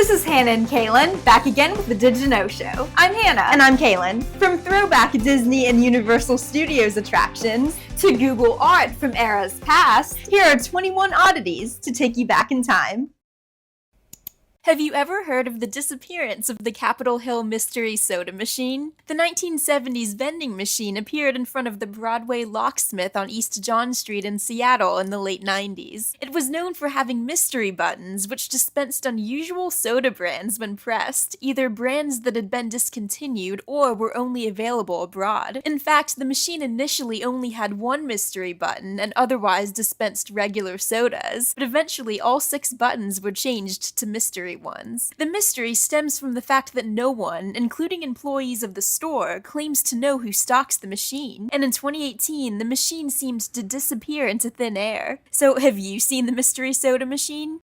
This is Hannah and Kaylin, back again with the Didja Know Show. I'm Hannah. And I'm Kaylin. From throwback Disney and Universal Studios attractions to Google art from eras past, here are 21 oddities to take you back in time. Have you ever heard of the disappearance of the Capitol Hill Mystery Soda Machine? The 1970s vending machine appeared in front of the Broadway Locksmith on East John Street in Seattle in the late 90s. It was known for having mystery buttons, which dispensed unusual soda brands when pressed, either brands that had been discontinued or were only available abroad. In fact, the machine initially only had one mystery button and otherwise dispensed regular sodas, but eventually all 6 buttons were changed to mystery ones. The mystery stems from the fact that no one, including employees of the store, claims to know who stocks the machine, and in 2018, the machine seemed to disappear into thin air. So have you seen the mystery soda machine?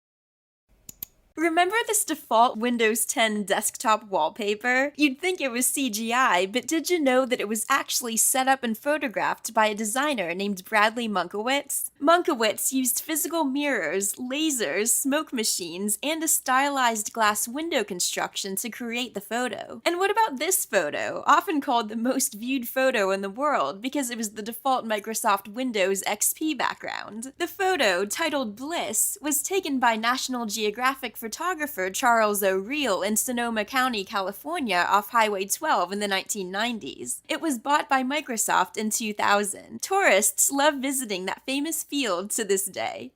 Remember this default Windows 10 desktop wallpaper? You'd think it was CGI, but did you know that it was actually set up and photographed by a designer named Bradley Munkowitz? Munkowitz used physical mirrors, lasers, smoke machines, and a stylized glass window construction to create the photo. And what about this photo, often called the most viewed photo in the world because it was the default Microsoft Windows XP background? The photo, titled Bliss, was taken by National Geographic photographer Charles O'Reel in Sonoma County, California off Highway 12 in the 1990s. It was bought by Microsoft in 2000. Tourists love visiting that famous field to this day.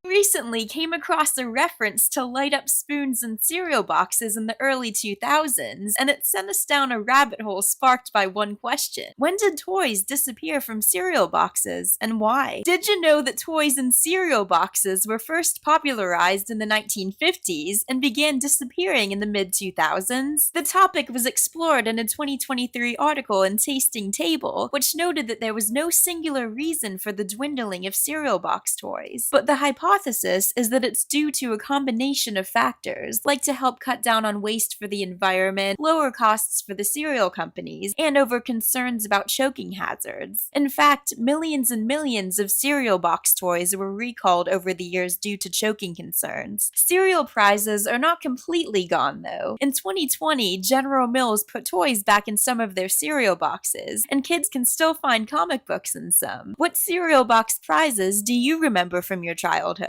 Recently came across a reference to light-up spoons and cereal boxes in the early 2000s, and it sent us down a rabbit hole sparked by one question. When did toys disappear from cereal boxes, and why? Did you know that toys in cereal boxes were first popularized in the 1950s and began disappearing in the mid-2000s? The topic was explored in a 2023 article in Tasting Table, which noted that there was no singular reason for the dwindling of cereal box toys, but the hypothesis is that it's due to a combination of factors, like to help cut down on waste for the environment, lower costs for the cereal companies, and over concerns about choking hazards. In fact, millions and millions of cereal box toys were recalled over the years due to choking concerns. Cereal prizes are not completely gone, though. In 2020, General Mills put toys back in some of their cereal boxes, and kids can still find comic books in some. What cereal box prizes do you remember from your childhood?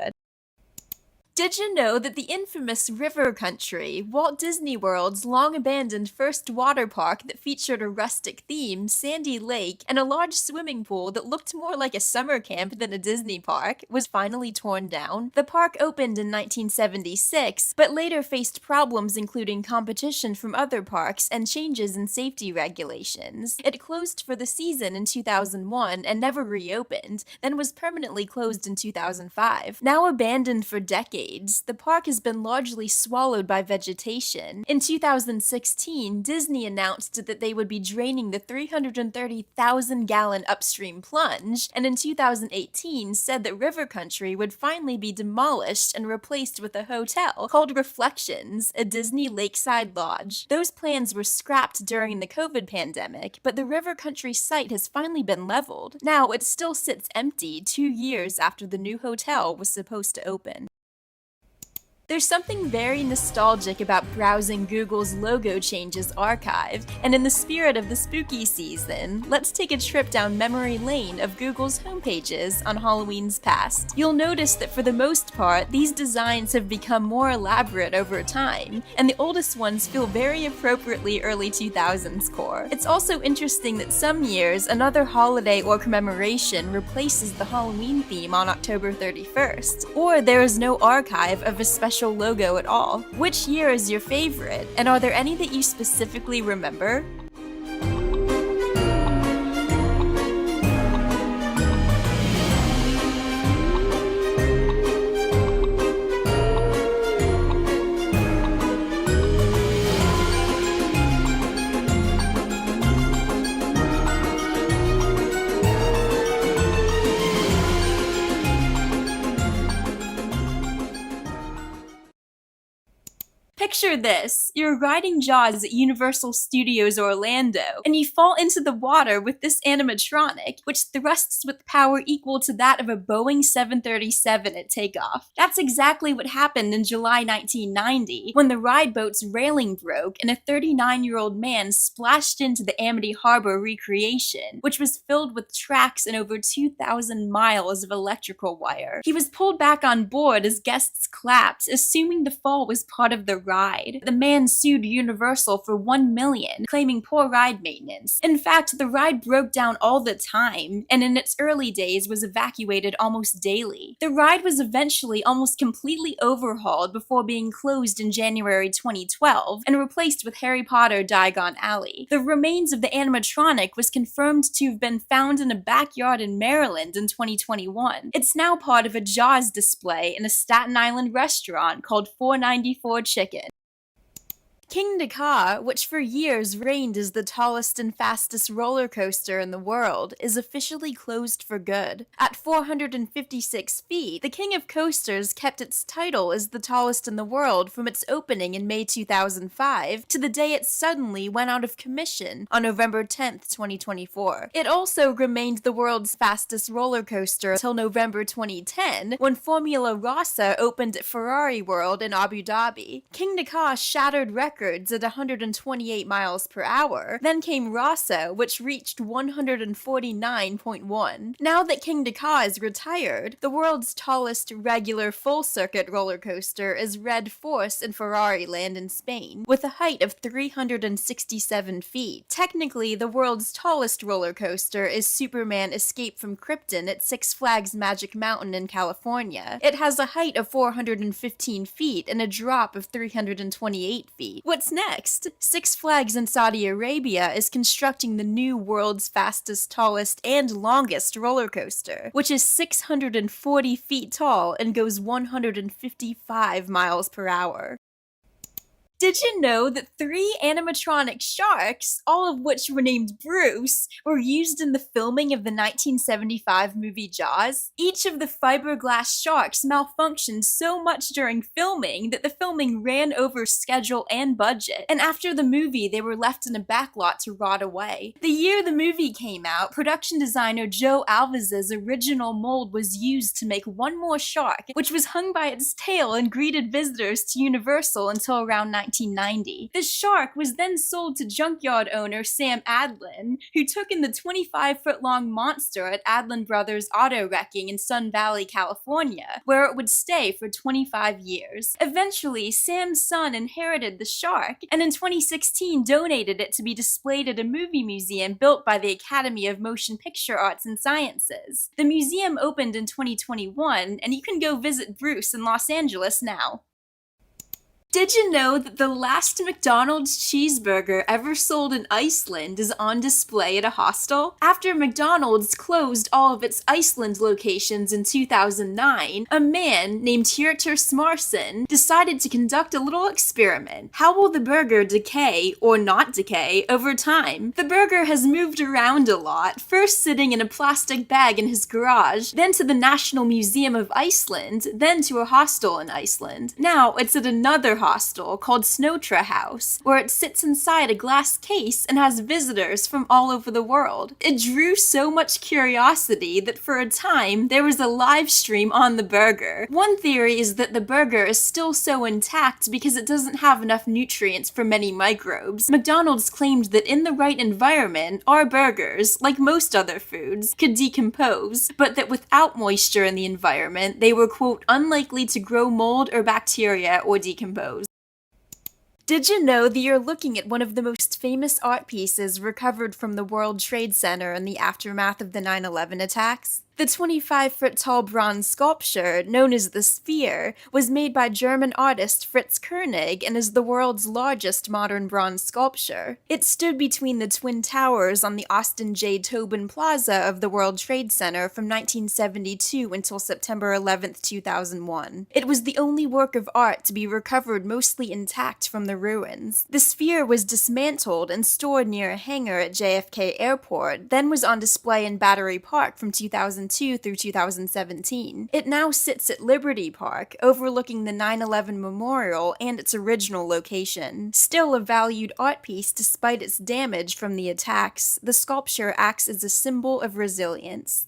Did you know that the infamous River Country, Walt Disney World's long-abandoned first water park that featured a rustic theme, Sandy Lake, and a large swimming pool that looked more like a summer camp than a Disney park, was finally torn down? The park opened in 1976, but later faced problems including competition from other parks and changes in safety regulations. It closed for the season in 2001 and never reopened, then was permanently closed in 2005. Now abandoned for decades, the park has been largely swallowed by vegetation. In 2016, Disney announced that they would be draining the 330,000-gallon upstream plunge, and in 2018 said that River Country would finally be demolished and replaced with a hotel called Reflections, a Disney lakeside lodge. Those plans were scrapped during the COVID pandemic, but the River Country site has finally been leveled. Now it still sits empty 2 years after the new hotel was supposed to open. There's something very nostalgic about browsing Google's logo changes archive, and in the spirit of the spooky season, let's take a trip down memory lane of Google's homepages on Halloween's past. You'll notice that for the most part, these designs have become more elaborate over time, and the oldest ones feel very appropriately early 2000s core. It's also interesting that some years, another holiday or commemoration replaces the Halloween theme on October 31st, or there is no archive of a special logo at all. Which year is your favorite, and are there any that you specifically remember? Picture this. You're riding Jaws at Universal Studios Orlando, and you fall into the water with this animatronic, which thrusts with power equal to that of a Boeing 737 at takeoff. That's exactly what happened in July 1990, when the ride boat's railing broke and a 39-year-old man splashed into the Amity Harbor recreation, which was filled with tracks and over 2,000 miles of electrical wire. He was pulled back on board as guests clapped, assuming the fall was part of the ride. The man sued Universal for $1 million, claiming poor ride maintenance. In fact, the ride broke down all the time, and in its early days was evacuated almost daily. The ride was eventually almost completely overhauled before being closed in January 2012 and replaced with Harry Potter Diagon Alley. The remains of the animatronic was confirmed to have been found in a backyard in Maryland in 2021. It's now part of a Jaws display in a Staten Island restaurant called 494 Chicken. Kingda, which for years reigned as the tallest and fastest roller coaster in the world, is officially closed for good. At 456 feet, the King of Coasters kept its title as the tallest in the world from its opening in May 2005 to the day it suddenly went out of commission on November 10, 2024. It also remained the world's fastest roller coaster until November 2010, when Formula Rossa opened at Ferrari World in Abu Dhabi. Kingda shattered records at 128 miles per hour. Then came Rossa, which reached 149.1. Now that Kingda is retired, the world's tallest regular full-circuit roller coaster is Red Force in Ferrari Land in Spain, with a height of 367 feet. Technically, the world's tallest roller coaster is Superman Escape from Krypton at Six Flags Magic Mountain in California. It has a height of 415 feet and a drop of 328 feet. What's next? Six Flags in Saudi Arabia is constructing the new world's fastest, tallest, and longest roller coaster, which is 640 feet tall and goes 155 miles per hour. Did you know that 3 animatronic sharks, all of which were named Bruce, were used in the filming of the 1975 movie Jaws? Each of the fiberglass sharks malfunctioned so much during filming that the filming ran over schedule and budget, and after the movie they were left in a backlot to rot away. The year the movie came out, production designer Joe Alviz's original mold was used to make one more shark, which was hung by its tail and greeted visitors to Universal until around 1990. This shark was then sold to junkyard owner Sam Adlin, who took in the 25-foot-long monster at Adlin Brothers Auto Wrecking in Sun Valley, California, where it would stay for 25 years. Eventually, Sam's son inherited the shark, and in 2016 donated it to be displayed at a movie museum built by the Academy of Motion Picture Arts and Sciences. The museum opened in 2021, and you can go visit Bruce in Los Angeles now. Did you know that the last McDonald's cheeseburger ever sold in Iceland is on display at a hostel? After McDonald's closed all of its Iceland locations in 2009, a man named Hjörtur Smarsson decided to conduct a little experiment. How will the burger decay, or not decay, over time? The burger has moved around a lot, first sitting in a plastic bag in his garage, then to the National Museum of Iceland, then to a hostel in Iceland. Now it's at another hostel called Snotra House, where it sits inside a glass case and has visitors from all over the world. It drew so much curiosity that for a time there was a live stream on the burger. One theory is that the burger is still so intact because it doesn't have enough nutrients for many microbes. McDonald's claimed that in the right environment, our burgers, like most other foods, could decompose, but that without moisture in the environment, they were, quote, unlikely to grow mold or bacteria or decompose. Did you know that you're looking at one of the most famous art pieces recovered from the World Trade Center in the aftermath of the 9/11 attacks? The 25-foot-tall bronze sculpture, known as the Sphere, was made by German artist Fritz Koenig and is the world's largest modern bronze sculpture. It stood between the Twin Towers on the Austin J. Tobin Plaza of the World Trade Center from 1972 until September 11, 2001. It was the only work of art to be recovered mostly intact from the ruins. The Sphere was dismantled and stored near a hangar at JFK Airport, then was on display in Battery Park from 2000 2002 through 2017. It now sits at Liberty Park, overlooking the 9/11 memorial and its original location. Still a valued art piece despite its damage from the attacks, the sculpture acts as a symbol of resilience.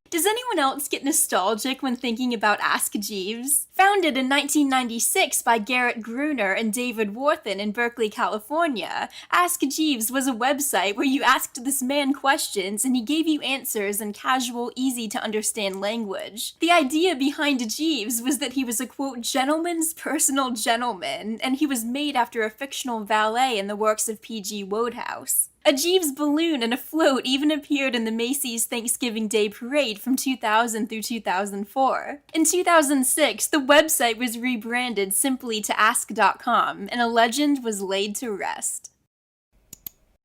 Does anyone else get nostalgic when thinking about Ask Jeeves? Founded in 1996 by Garrett Gruner and David Worthen in Berkeley, California, Ask Jeeves was a website where you asked this man questions and he gave you answers in casual, easy-to-understand language. The idea behind Jeeves was that he was a, quote, gentleman's personal gentleman, and he was made after a fictional valet in the works of P.G. Wodehouse. A Jeeves balloon and a float even appeared in the Macy's Thanksgiving Day Parade from 2000 through 2004. In 2006, the website was rebranded simply to Ask.com, and a legend was laid to rest.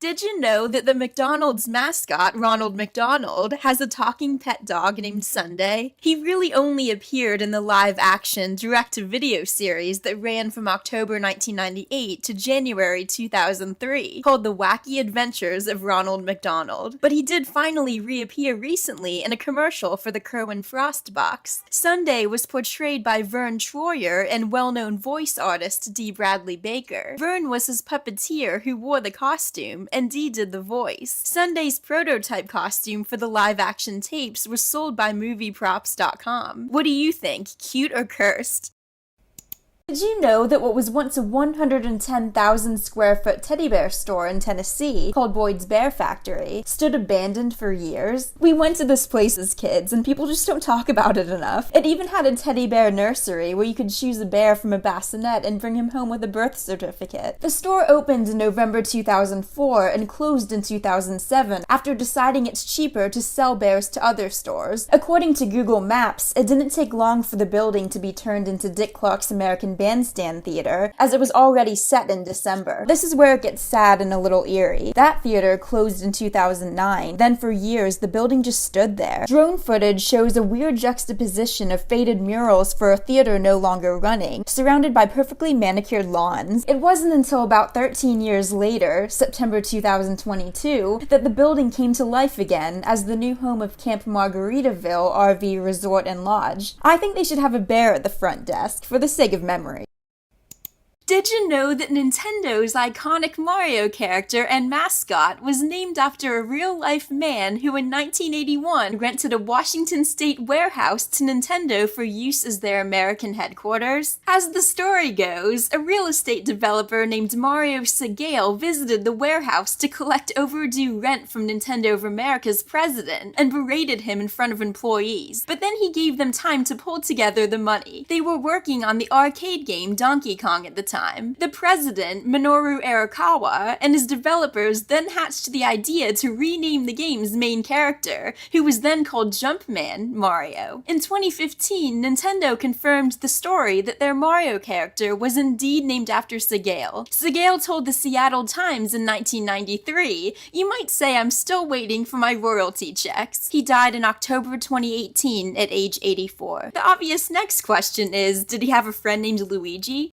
Did you know that the McDonald's mascot, Ronald McDonald, has a talking pet dog named Sundae? He really only appeared in the live-action, direct-to-video series that ran from October 1998 to January 2003, called The Wacky Adventures of Ronald McDonald. But he did finally reappear recently in a commercial for the Kerwin Frost box. Sundae was portrayed by Vern Troyer and well-known voice artist D. Bradley Baker. Vern was his puppeteer who wore the costume, and Dee did the voice. Sundae's prototype costume for the live-action tapes was sold by MovieProps.com. What do you think, cute or cursed? Did you know that what was once a 110,000 square foot teddy bear store in Tennessee, called Boyd's Bear Factory, stood abandoned for years? We went to this place as kids, and people just don't talk about it enough. It even had a teddy bear nursery where you could choose a bear from a bassinet and bring him home with a birth certificate. The store opened in November 2004 and closed in 2007 after deciding it's cheaper to sell bears to other stores. According to Google Maps, it didn't take long for the building to be turned into Dick Clark's American Bandstand Theater, as it was already set in December. This is where it gets sad and a little eerie. That theater closed in 2009, then for years the building just stood there. Drone footage shows a weird juxtaposition of faded murals for a theater no longer running, surrounded by perfectly manicured lawns. It wasn't until about 13 years later, September 2022, that the building came to life again as the new home of Camp Margaritaville RV Resort and Lodge. I think they should have a bear at the front desk, for the sake of memory. Did you know that Nintendo's iconic Mario character and mascot was named after a real-life man who in 1981 rented a Washington State warehouse to Nintendo for use as their American headquarters? As the story goes, a real estate developer named Mario Segale visited the warehouse to collect overdue rent from Nintendo of America's president and berated him in front of employees, but then he gave them time to pull together the money. They were working on the arcade game Donkey Kong at the time. The president, Minoru Arakawa, and his developers then hatched the idea to rename the game's main character, who was then called Jumpman Mario. In 2015, Nintendo confirmed the story that their Mario character was indeed named after Segale. Segale told the Seattle Times in 1993, "You might say I'm still waiting for my royalty checks." He died in October 2018 at age 84. The obvious next question is, did he have a friend named Luigi?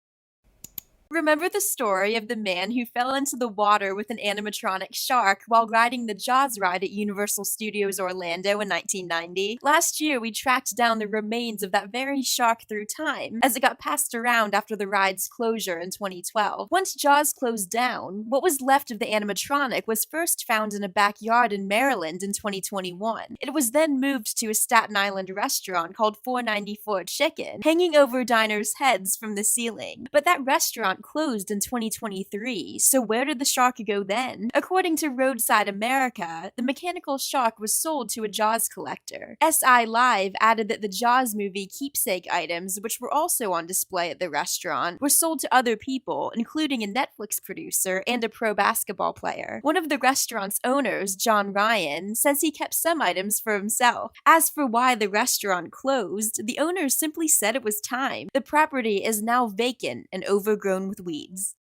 Remember the story of the man who fell into the water with an animatronic shark while riding the Jaws ride at Universal Studios Orlando in 1990? Last year, we tracked down the remains of that very shark through time, as it got passed around after the ride's closure in 2012. Once Jaws closed down, what was left of the animatronic was first found in a backyard in Maryland in 2021. It was then moved to a Staten Island restaurant called 494 Chicken, hanging over diners' heads from the ceiling. But that restaurant closed in 2023, so where did the shark go then? According to Roadside America, the mechanical shark was sold to a Jaws collector. SI Live added that the Jaws movie keepsake items, which were also on display at the restaurant, were sold to other people, including a Netflix producer and a pro basketball player. One of the restaurant's owners, John Ryan, says he kept some items for himself. As for why the restaurant closed, the owners simply said it was time. The property is now vacant and overgrown with weeds.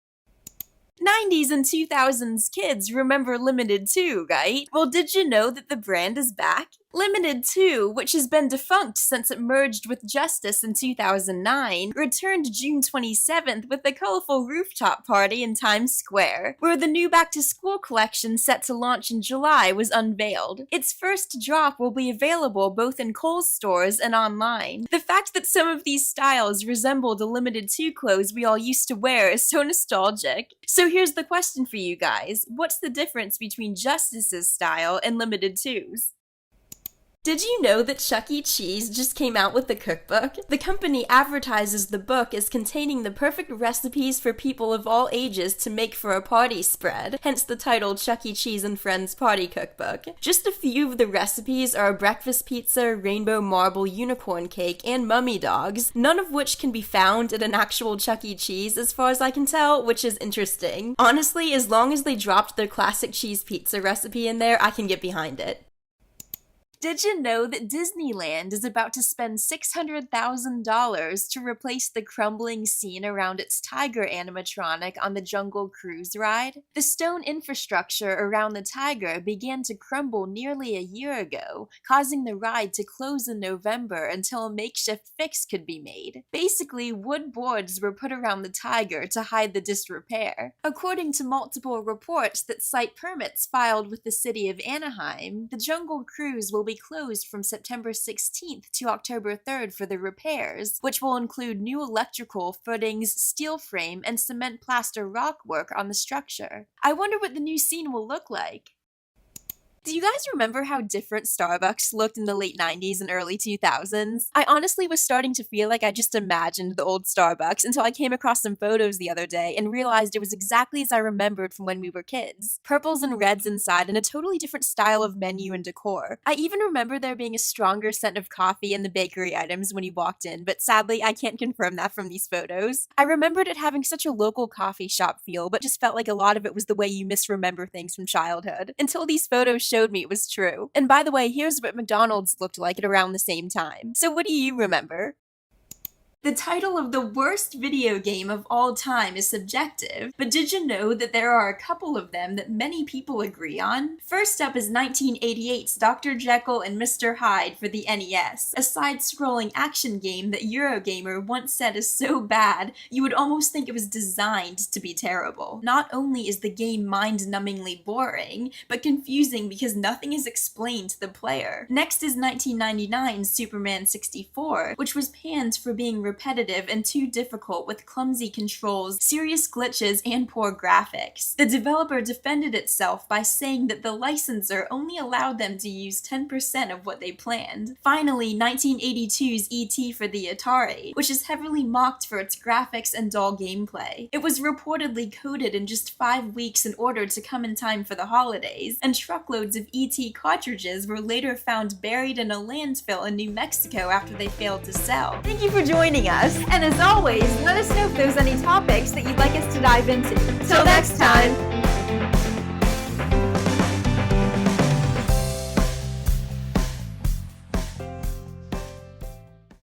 90s and 2000s kids remember Limited too, right? Well, did you know that the brand is back? Limited 2, which has been defunct since it merged with Justice in 2009, returned June 27th with a colorful rooftop party in Times Square, where the new back-to-school collection set to launch in July was unveiled. Its first drop will be available both in Kohl's stores and online. The fact that some of these styles resemble the Limited 2 clothes we all used to wear is so nostalgic. So here's the question for you guys. What's the difference between Justice's style and Limited 2's? Did you know that Chuck E. Cheese just came out with the cookbook? The company advertises the book as containing the perfect recipes for people of all ages to make for a party spread, hence the title Chuck E. Cheese and Friends Party Cookbook. Just a few of the recipes are breakfast pizza, rainbow marble, unicorn cake, and mummy dogs, none of which can be found at an actual Chuck E. Cheese as far as I can tell, which is interesting. Honestly, as long as they dropped their classic cheese pizza recipe in there, I can get behind it. Did you know that Disneyland is about to spend $600,000 to replace the crumbling scene around its tiger animatronic on the Jungle Cruise ride? The stone infrastructure around the tiger began to crumble nearly a year ago, causing the ride to close in November until a makeshift fix could be made. Basically, wood boards were put around the tiger to hide the disrepair. According to multiple reports that cite permits filed with the city of Anaheim, the Jungle Cruise will be closed from September 16th to October 3rd for the repairs, which will include new electrical, footings, steel frame, and cement plaster rock work on the structure. I wonder what the new scene will look like. Do you guys remember how different Starbucks looked in the late 90s and early 2000s? I honestly was starting to feel like I just imagined the old Starbucks until I came across some photos the other day and realized it was exactly as I remembered from when we were kids. Purples and reds inside and a totally different style of menu and decor. I even remember there being a stronger scent of coffee in the bakery items when you walked in, but sadly I can't confirm that from these photos. I remembered it having such a local coffee shop feel, but just felt like a lot of it was the way you misremember things from childhood, until these photos showed me it was true. And by the way, here's what McDonald's looked like at around the same time. So what do you remember? The title of the worst video game of all time is subjective, but did you know that there are a couple of them that many people agree on? First up is 1988's Dr. Jekyll and Mr. Hyde for the NES, a side-scrolling action game that Eurogamer once said is so bad, you would almost think it was designed to be terrible. Not only is the game mind-numbingly boring, but confusing because nothing is explained to the player. Next is 1999's Superman 64, which was panned for being repetitive and too difficult with clumsy controls, serious glitches, and poor graphics. The developer defended itself by saying that the licensor only allowed them to use 10% of what they planned. Finally, 1982's E.T. for the Atari, which is heavily mocked for its graphics and dull gameplay. It was reportedly coded in just 5 weeks in order to come in time for the holidays, and truckloads of E.T. cartridges were later found buried in a landfill in New Mexico after they failed to sell. Thank you for joining us, and as always, let us know if there's any topics that you'd like us to dive into. Till next time!